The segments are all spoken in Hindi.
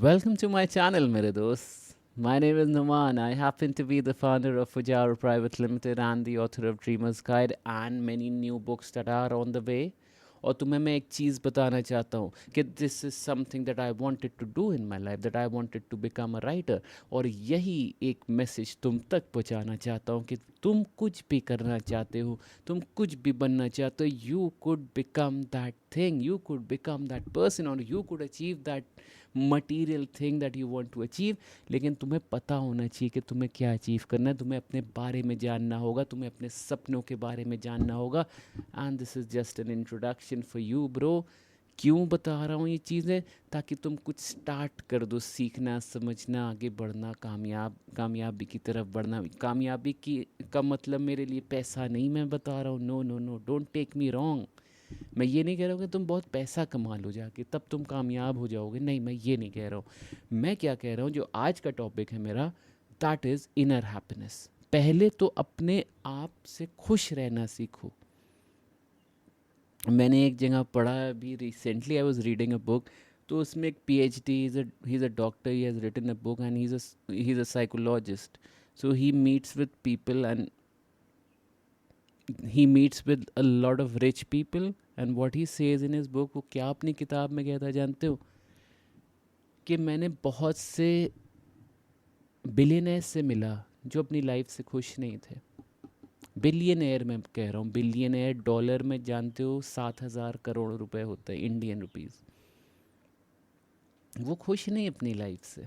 Welcome to my channel, mere dost. My name is Numan. I happen to be the founder of Fujairah Private Limited and the author of Dreamer's Guide and many new books that are on the way. और तुम्हें मैं एक चीज़ बताना चाहता हूँ कि this is something that I wanted to do in my life, that I wanted to become a writer. और यही एक मैसेज तुम तक पहुँचाना चाहता हूँ कि तुम कुछ भी करना चाहते हो, तुम कुछ भी बनना चाहते हो, you could become that thing, you could become that person और you could achieve that material thing that you want to achieve. लेकिन तुम्हें पता होना चाहिए कि तुम्हें क्या अचीव करना है, तुम्हें अपने बारे में जानना होगा, तुम्हें अपने सपनों के बारे में जानना होगा। And this is just an introduction for you bro. क्यों बता रहा हूँ ये चीज़ें? ताकि तुम कुछ स्टार्ट कर दो, सीखना, समझना, आगे बढ़ना, कामयाबी की तरफ बढ़ना। कामयाबी की का मतलब मेरे लिए पैसा नहीं मैं बता रहा हूँ, no no no, don't take me wrong. मैं ये नहीं कह रहा हूँ कि तुम बहुत पैसा कमा लो जाके तब तुम कामयाब हो जाओगे, नहीं, मैं ये नहीं कह रहा हूँ। मैं क्या कह रहा हूँ, जो आज का टॉपिक है मेरा, दैट इज़ इनर हैप्पीनेस। पहले तो अपने आप से खुश रहना सीखो। मैंने एक जगह पढ़ा है अभी recently, I was reading a book, तो उसमें एक PhD, he is a doctor, he has written a book and he is a psychologist. So he meets with people and he meets with a lot of rich people, and what he says in his book, वो क्या अपनी किताब में कहता है जानते हो? कि मैंने बहुत से बिलियनर्स से मिला जो अपनी लाइफ से खुश नहीं थे। बिलियनर मैं कह रहा हूँ, बिलियनर डॉलर में जानते हो 7,000 करोड़ रुपए होते हैं, इंडियन रुपीस। वो खुश नहीं अपनी लाइफ से।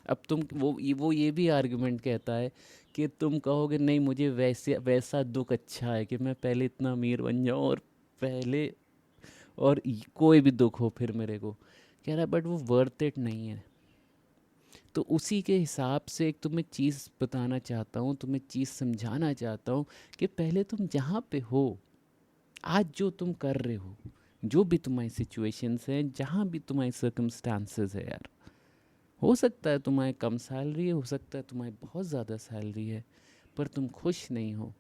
अब तुम वो ये भी आर्गुमेंट कहता है कि तुम कहोगे नहीं, मुझे वैसे वैसा दुख अच्छा है कि मैं पहले इतना अमीर बन जाऊँ और पहले कोई भी दुख हो फिर मेरे को। कह रहा है बट वो वर्थ इट नहीं है। तो उसी के हिसाब से एक तुम्हें चीज़ बताना चाहता हूँ, तुम्हें चीज़ समझाना चाहता हूँ कि पहले तुम जहाँ पे हो, आज जो तुम कर रहे हो, जो भी तुम्हारी सिचुएशंस हैं, जहाँ भी तुम्हारी सर्कमस्टांसेस है यार, हो सकता है तुम्हारी कम सैलरी है, हो सकता है तुम्हारी बहुत ज़्यादा सैलरी है, पर तुम खुश नहीं हो।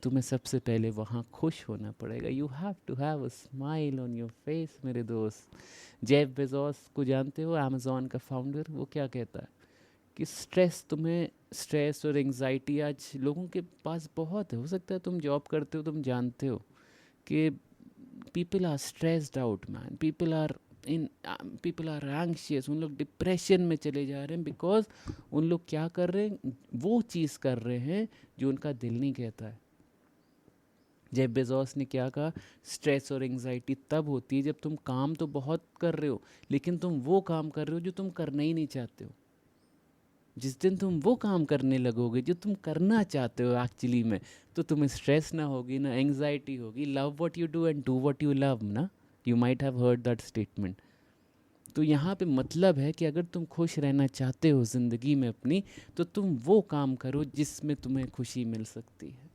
तुम्हें सबसे पहले वहाँ खुश होना पड़ेगा। You have to have a smile on your face मेरे दोस्त। जेफ बेजोस को जानते हो, अमेज़ॉन का फाउंडर? वो क्या कहता है कि स्ट्रेस और एंजाइटी आज लोगों के पास बहुत है। हो सकता है तुम जॉब करते हो, तुम जानते हो कि people are stressed out man, in people are anxious. उन लोग डिप्रेशन में चले जा रहे हैं बिकॉज उन लोग क्या कर रहे हैं, वो चीज़ कर रहे हैं जो उनका दिल नहीं कहता है। जेफ बेजोस ने क्या कहा, स्ट्रेस और एंजाइटी तब होती है जब तुम काम तो बहुत कर रहे हो लेकिन तुम वो काम कर रहे हो जो तुम करना ही नहीं चाहते हो। जिस दिन तुम वो काम करने लगोगे जो तुम करना चाहते हो एक्चुअली में, तो तुम्हें स्ट्रेस ना होगी ना एंजाइटी होगी। Love what you do and do what you love ना, you might have heard that statement. तो यहाँ पे मतलब है कि अगर तुम खुश रहना चाहते हो ज़िंदगी में अपनी, तो तुम वो काम करो जिसमें तुम्हें खुशी मिल सकती है।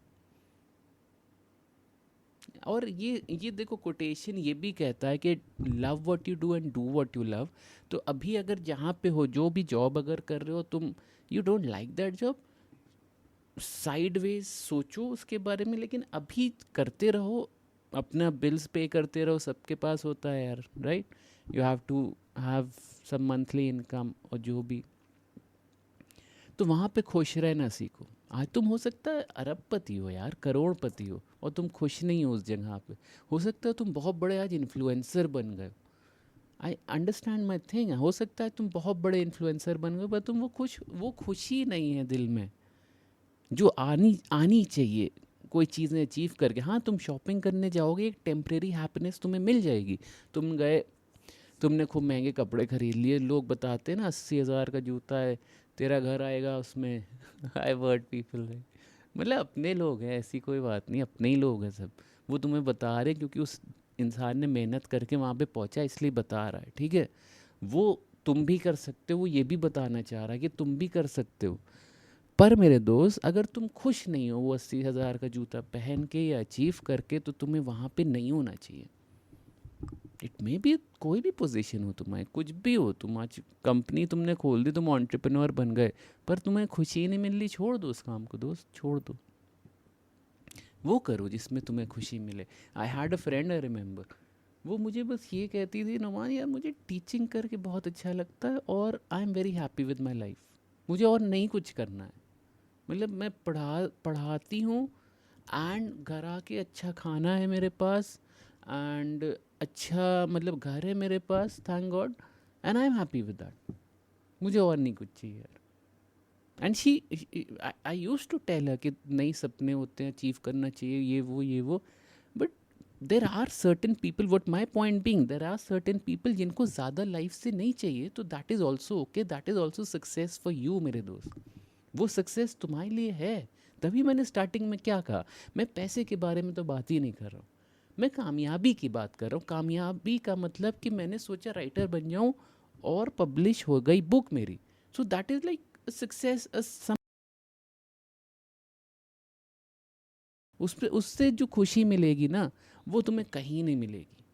और ये देखो, कोटेशन ये भी कहता है कि love what you do and do what you love. तो अभी अगर जहाँ पे हो, जो भी जॉब अगर कर रहे हो तुम, you don't like that job, sideways सोचो उसके बारे में, लेकिन अभी करते रहो, अपना बिल्स पे करते रहो। सबके पास होता है यार, right? You have to have some monthly income और जो भी। तो वहाँ पे खुश रहना सीखो। आज तुम हो सकता है अरबपति हो यार, करोड़पति हो, और तुम खुश नहीं हो उस जगह पे। हो सकता है तुम बहुत बड़े आज इन्फ्लुएंसर बन गए। I understand my thing. हो सकता है तुम बहुत बड़े इन्फ्लुएंसर बन गए, पर तुम वो खुशी नहीं है दिल में जो आनी आनी चाहिए कोई चीज़ें अचीव करके। हाँ, तुम शॉपिंग करने जाओगे, एक टेम्परेरी हैप्पीनेस तुम्हें मिल जाएगी। तुम गए, तुमने खूब महंगे कपड़े खरीद लिए, लोग बताते हैं ना 80,000 का जूता है, तेरा घर आएगा उसमें। आई वर्ड पीपल है, मतलब अपने लोग हैं, ऐसी कोई बात नहीं, अपने ही लोग हैं सब। वो तुम्हें बता रहे हैं क्योंकि उस इंसान ने मेहनत करके वहाँ पे पहुँचा, इसलिए बता रहा है, ठीक है? वो तुम भी कर सकते हो, वो ये भी बताना चाह रहा है कि तुम भी कर सकते हो। पर मेरे दोस्त, अगर तुम खुश नहीं हो वो 80,000 का जूता पहन के या अचीव करके, तो तुम्हें वहाँ पे नहीं होना चाहिए। इट मे बी कोई भी पोजीशन हो तुम्हारी, कुछ भी हो, तुम आज कंपनी तुमने खोल दी, तुम एंटरप्रेन्योर बन गए, पर तुम्हें खुशी नहीं मिल रही, छोड़ दो उस काम को दोस्त, छोड़ दो। वो करो जिसमें तुम्हें खुशी मिले। I had a friend, I remember, वो मुझे बस ये कहती थी, नुमान यार मुझे टीचिंग करके बहुत अच्छा लगता है और I am very happy with my life, मुझे और नहीं कुछ करना है। मतलब मैं पढ़ाती हूँ एंड घर आके अच्छा खाना है मेरे पास, एंड अच्छा मतलब घर है मेरे पास, thank God, and I am happy with that, मुझे और नहीं कुछ चाहिए यार। And she, I used to tell her कि नई सपने होते हैं, अचीव करना चाहिए, ये वो, but there are certain people, what my point being, there are certain people जिनको ज़्यादा लाइफ से नहीं चाहिए, तो that is also okay, that is also success for you मेरे दोस्त। वो सक्सेस तुम्हारे लिए है। तभी मैंने स्टार्टिंग में क्या कहा, मैं पैसे के बारे में तो बात ही नहीं कर रहा हूँ, मैं कामयाबी की बात कर रहा हूँ। कामयाबी का मतलब कि मैंने सोचा राइटर बन जाऊँ और पब्लिश हो गई बुक मेरी, so that is like success. उस पे उससे जो खुशी मिलेगी ना, वो तुम्हें कहीं नहीं मिलेगी।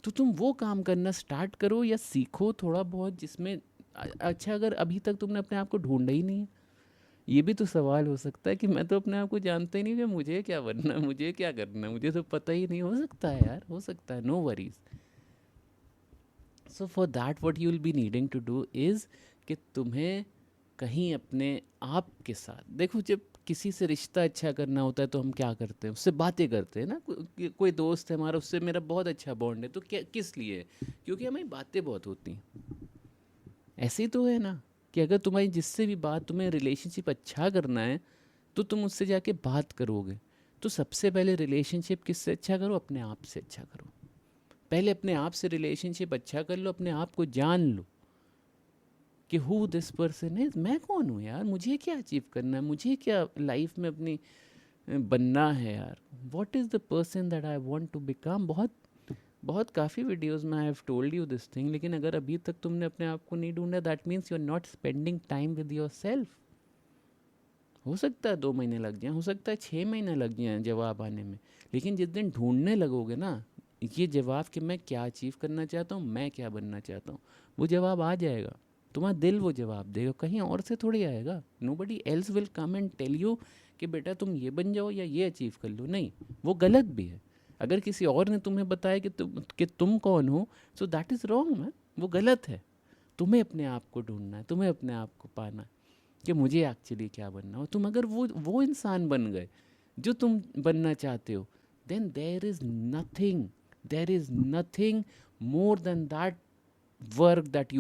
तो तुम वो काम करना स्टार्ट करो या सीखो थोड़ा बहुत जिसमें अच्छा, अगर अभी तक तुमने अपने आप को ढूंढा ही नहीं है, ये भी तो सवाल हो सकता है कि मैं तो अपने आप को जानता ही नहीं कि मुझे क्या बनना है, मुझे क्या करना है, मुझे तो पता ही नहीं। हो सकता है यार, हो सकता है, no worries. So for that what you will be needing to do is कि तुम्हें कहीं अपने आप के साथ देखो, जब किसी से रिश्ता अच्छा करना होता है तो हम क्या करते हैं, उससे बातें करते हैं ना। कोई दोस्त है हमारा, उससे मेरा बहुत अच्छा बॉन्ड है, तो क्या किस लिए? क्योंकि हमें बातें बहुत होती हैं। ऐसे ही तो है ना कि अगर तुम्हारी जिससे भी बात, तुम्हें रिलेशनशिप अच्छा करना है तो तुम उससे जाके बात करोगे। तो सबसे पहले रिलेशनशिप किससे अच्छा करो? अपने आप से अच्छा करो। पहले अपने आप से रिलेशनशिप अच्छा कर लो, अपने आप को जान लो कि हु दिस पर्सन इज, मैं कौन हूँ यार, मुझे क्या अचीव करना है, मुझे क्या लाइफ में अपनी बनना है यार, what is the person that I want to become. बहुत बहुत काफ़ी वीडियोस में I have told you this thing, लेकिन अगर अभी तक तुमने अपने आप को नहीं ढूंढा, that means you are not spending time with yourself. हो सकता है 2 महीने लग जाएं, हो सकता है 6 महीने लग जाएं जवाब आने में, लेकिन जिस दिन ढूंढने लगोगे ना ये जवाब कि मैं क्या अचीव करना चाहता हूँ, मैं क्या बनना चाहता हूँ, वो जवाब आ जाएगा। तुम्हारा दिल वो जवाब देगा, कहीं और से थोड़ी आएगा। Nobody else will come and tell you कि बेटा तुम ये बन जाओ या ये अचीव कर लो। नहीं, वो गलत भी है। अगर किसी और ने तुम्हें बताया कि तुम कौन हो, so that is wrong man, वो गलत है। तुम्हें अपने आप को ढूंढना है, तुम्हें अपने आप को पाना है कि मुझे एक्चुअली क्या बनना हो। तुम अगर वो इंसान बन गए जो तुम बनना चाहते हो, then there is nothing more than that work that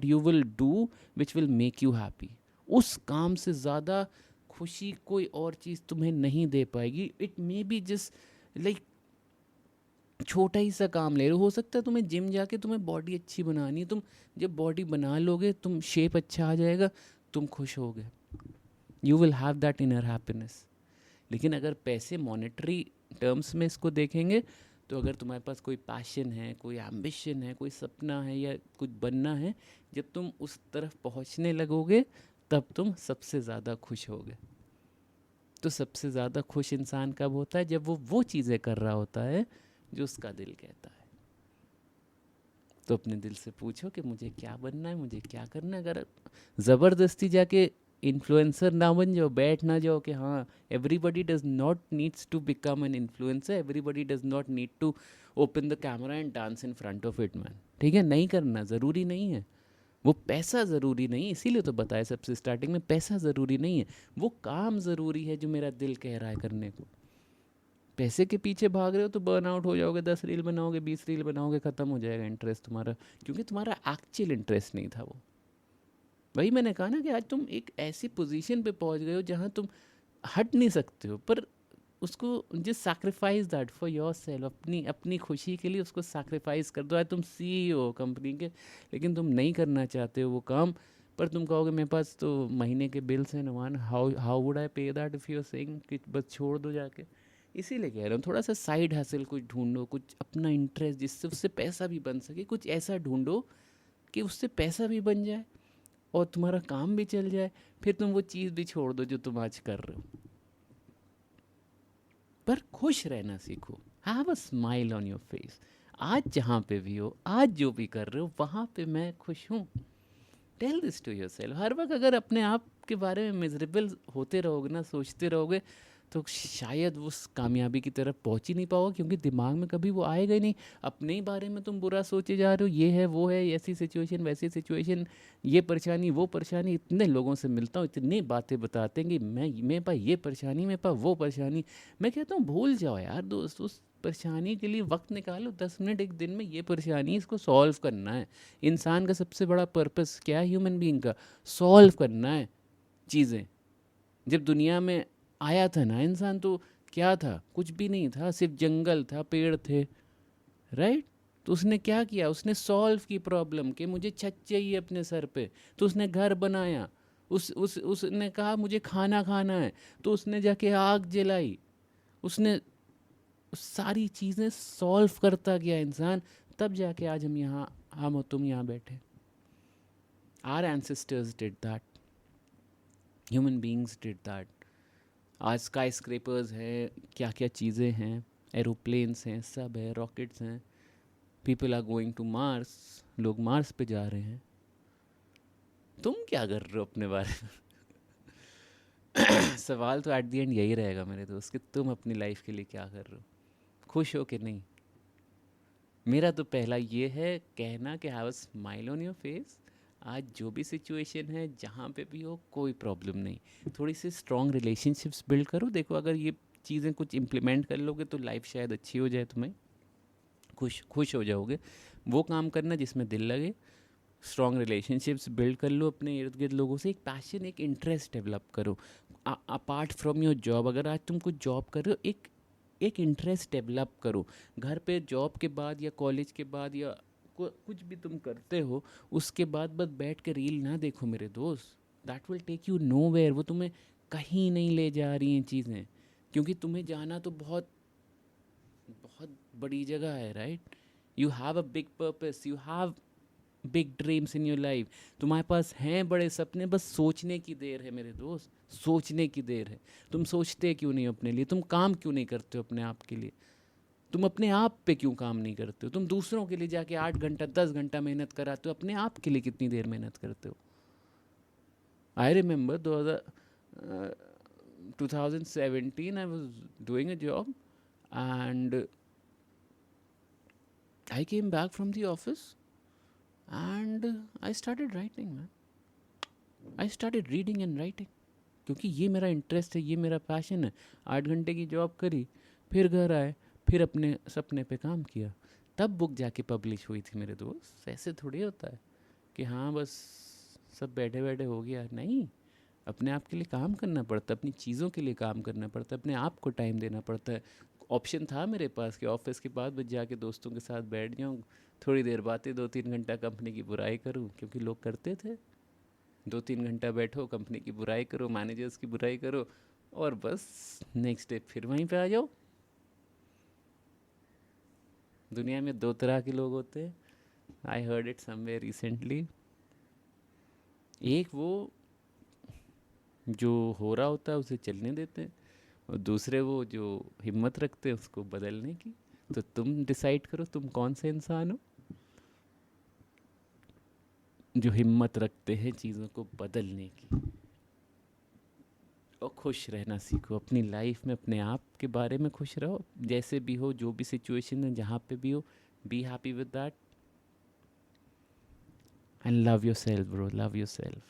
you will do which will make you happy. उस काम से ज़्यादा खुशी कोई और चीज़ तुम्हें नहीं दे पाएगी। It may be just like छोटा ही सा काम ले रहे हो सकता है तुम्हें जिम जाके तुम्हें बॉडी अच्छी बनानी है, तुम जब बॉडी बना लोगे, तुम शेप अच्छा आ जाएगा, तुम खुश होगे, you will have that inner happiness. लेकिन अगर पैसे मॉनेटरी टर्म्स में इसको देखेंगे, तो अगर तुम्हारे पास कोई पैशन है, कोई एम्बिशन है, कोई सपना है या कुछ बनना है, जब तुम उस तरफ पहुंचने लगोगे तब तुम सबसे ज़्यादा खुश होगे। तो सबसे ज़्यादा खुश इंसान कब होता है? जब वो चीज़ें कर रहा होता है जो उसका दिल कहता है। तो अपने दिल से पूछो कि मुझे क्या बनना है, मुझे क्या करना है। अगर ज़बरदस्ती जाके इन्फ्लुएंसर ना बन जाओ, बैठ ना जाओ कि हाँ everybody does not needs to become an influencer, everybody does not need to open the camera and dance in front of it man. ठीक है, नहीं करना ज़रूरी नहीं है। वो पैसा ज़रूरी नहीं, इसीलिए तो बताया सबसे स्टार्टिंग में, पैसा ज़रूरी नहीं है, वो काम ज़रूरी है जो मेरा दिल कह रहा है करने को। पैसे के पीछे भाग रहे हो तो बर्न आउट हो जाओगे, 10 रील बनाओगे, 20 रील बनाओगे, ख़त्म हो जाएगा इंटरेस्ट तुम्हारा, क्योंकि तुम्हारा एक्चुअल इंटरेस्ट नहीं था वो। वही मैंने कहा ना कि आज तुम एक ऐसी पोजीशन पे पहुंच गए हो जहां तुम हट नहीं सकते हो, पर उसको just sacrifice that for your self, अपनी अपनी खुशी के लिए उसको सैक्रिफाइस कर दो। आज तुम सीईओ हो कंपनी के, लेकिन तुम नहीं करना चाहते हो वो काम, पर तुम कहोगे मेरे पास तो महीने के बिल्स हैं Numan, how how would I pay that if you are saying कि बस छोड़ दो जाके। इसीलिए कह रहा हूँ थोड़ा सा साइड हासिल कुछ ढूंढो, कुछ अपना इंटरेस्ट जिससे उससे पैसा भी बन सके, कुछ ऐसा ढूंढो कि उससे पैसा भी बन जाए और तुम्हारा काम भी चल जाए। फिर तुम वो चीज़ भी छोड़ दो जो तुम आज कर रहे हो, पर खुश रहना सीखो। Have a smile on your face. आज जहाँ पे भी हो, आज जो भी कर रहे हो, वहाँ पे मैं खुश हूँ। Tell this to yourself. हर वक्त अगर अपने आप के बारे में मिजरेबल होते रहोगे ना, सोचते रहोगे, तो शायद वो उस कामयाबी की तरफ पहुंच ही नहीं पाओगे, क्योंकि दिमाग में कभी वो आएगा ही नहीं। अपने ही बारे में तुम बुरा सोचे जा रहे हो, ये है वो है, ऐसी सिचुएशन वैसी सिचुएशन, ये परेशानी वो परेशानी। इतने लोगों से मिलता हूँ, इतनी बातें बताते हैं कि मैं मेरे पास ये परेशानी, मेरे पास वो परेशानी। मैं कहता हूँ भूल जाओ यार दोस्त, उस परेशानी के लिए वक्त निकालो, 10 मिनट एक दिन में। ये परेशानी, इसको सॉल्व करना है। इंसान का सबसे बड़ा पर्पस क्या है, ह्यूमन बीइंग का? सॉल्व करना है चीज़ें। जब दुनिया में आया था ना इंसान, तो क्या था? कुछ भी नहीं था, सिर्फ जंगल था, पेड़ थे, राइट? तो उसने क्या किया? उसने सॉल्व की प्रॉब्लम कि मुझे छत चाहिए अपने सर पे, तो उसने घर बनाया। उसने कहा मुझे खाना खाना है, तो उसने जाके आग जलाई। उसने सारी चीज़ें सॉल्व करता गया इंसान, तब जाके आज हम और तुम यहाँ बैठे। Our ancestors did that, human beings did that. आज स्काई स्क्रेपर्स हैं, क्या क्या चीज़ें हैं, एरोप्लेन्स हैं, सब है, रॉकेट्स हैं। People are going to Mars, लोग मार्स पे जा रहे हैं। तुम क्या कर रहे हो अपने बारे में? सवाल तो एट द एंड यही रहेगा मेरे दोस्त, कि तुम अपनी लाइफ के लिए क्या कर रहे हो, खुश हो कि नहीं। मेरा तो पहला ये है कहना कि have a smile on your face. आज जो भी सिचुएशन है, जहाँ पे भी हो, कोई प्रॉब्लम नहीं। थोड़ी सी स्ट्रॉन्ग रिलेशनशिप्स बिल्ड करो। देखो, अगर ये चीज़ें कुछ इम्प्लीमेंट कर लोगे तो लाइफ शायद अच्छी हो जाए, तुम्हें खुश खुश हो जाओगे। वो काम करना जिसमें दिल लगे। स्ट्रॉन्ग रिलेशनशिप्स बिल्ड कर लो अपने इर्द गिर्द लोगों से। एक पैशन, एक इंटरेस्ट डेवलप करो अपार्ट फ्रॉम योर जॉब। अगर आज तुम कुछ जॉब कर रहे हो, एक इंटरेस्ट डेवलप करो। घर पे जॉब के बाद या कॉलेज के बाद या कुछ भी तुम करते हो, उसके बाद बस बैठ के रील ना देखो मेरे दोस्त। That will take you nowhere. वो तुम्हें कहीं नहीं ले जा रही हैं चीज़ें, क्योंकि तुम्हें जाना तो बहुत बहुत बड़ी जगह है, right? You have a big purpose, you have big dreams in your life. तुम्हारे पास हैं बड़े सपने, बस सोचने की देर है मेरे दोस्त, सोचने की देर है। तुम सोचते क्यों नहीं हो अपने लिए? तुम काम क्यों नहीं करते हो अपने आप के लिए? तुम अपने आप पे क्यों काम नहीं करते हो? तुम दूसरों के लिए जाके 8 घंटा 10 घंटा मेहनत कराते हो, अपने आप के लिए कितनी देर मेहनत करते हो? I remember 2017 I was doing a job, and I came back from the office and I started writing man. I started reading and writing, क्योंकि ये मेरा इंटरेस्ट है, ये मेरा पैशन है। 8 घंटे की जॉब करी, फिर घर आए, फिर अपने सपने पे काम किया, तब बुक जाके पब्लिश हुई थी मेरे दोस्त। ऐसे थोड़ी होता है कि हाँ बस सब बैठे बैठे हो गया, नहीं। अपने आप के लिए काम करना पड़ता है, अपनी चीज़ों के लिए काम करना पड़ता है, अपने आप को टाइम देना पड़ता है। ऑप्शन था मेरे पास कि ऑफिस के बाद बस जाके दोस्तों के साथ बैठ जाऊँ, थोड़ी देर बातें, 2-3 घंटा कंपनी की बुराई करूँ, क्योंकि लोग करते थे। 2-3 घंटा बैठो, कंपनी की बुराई करो, मैनेजर्स की बुराई करो, और बस नेक्स्ट डे फिर वहीं पे आ जाओ। दुनिया में 2 तरह के लोग होते हैं, I heard it somewhere recently. एक वो जो हो रहा होता है उसे चलने देते हैं, और दूसरे वो जो हिम्मत रखते हैं उसको बदलने की। तो तुम डिसाइड करो तुम कौन से इंसान हो, जो हिम्मत रखते हैं चीज़ों को बदलने की। और खुश रहना सीखो अपनी लाइफ में, अपने आप के बारे में खुश रहो, जैसे भी हो, जो भी सिचुएशन है, जहाँ पे भी हो, be happy with that and love your self bro, love your self.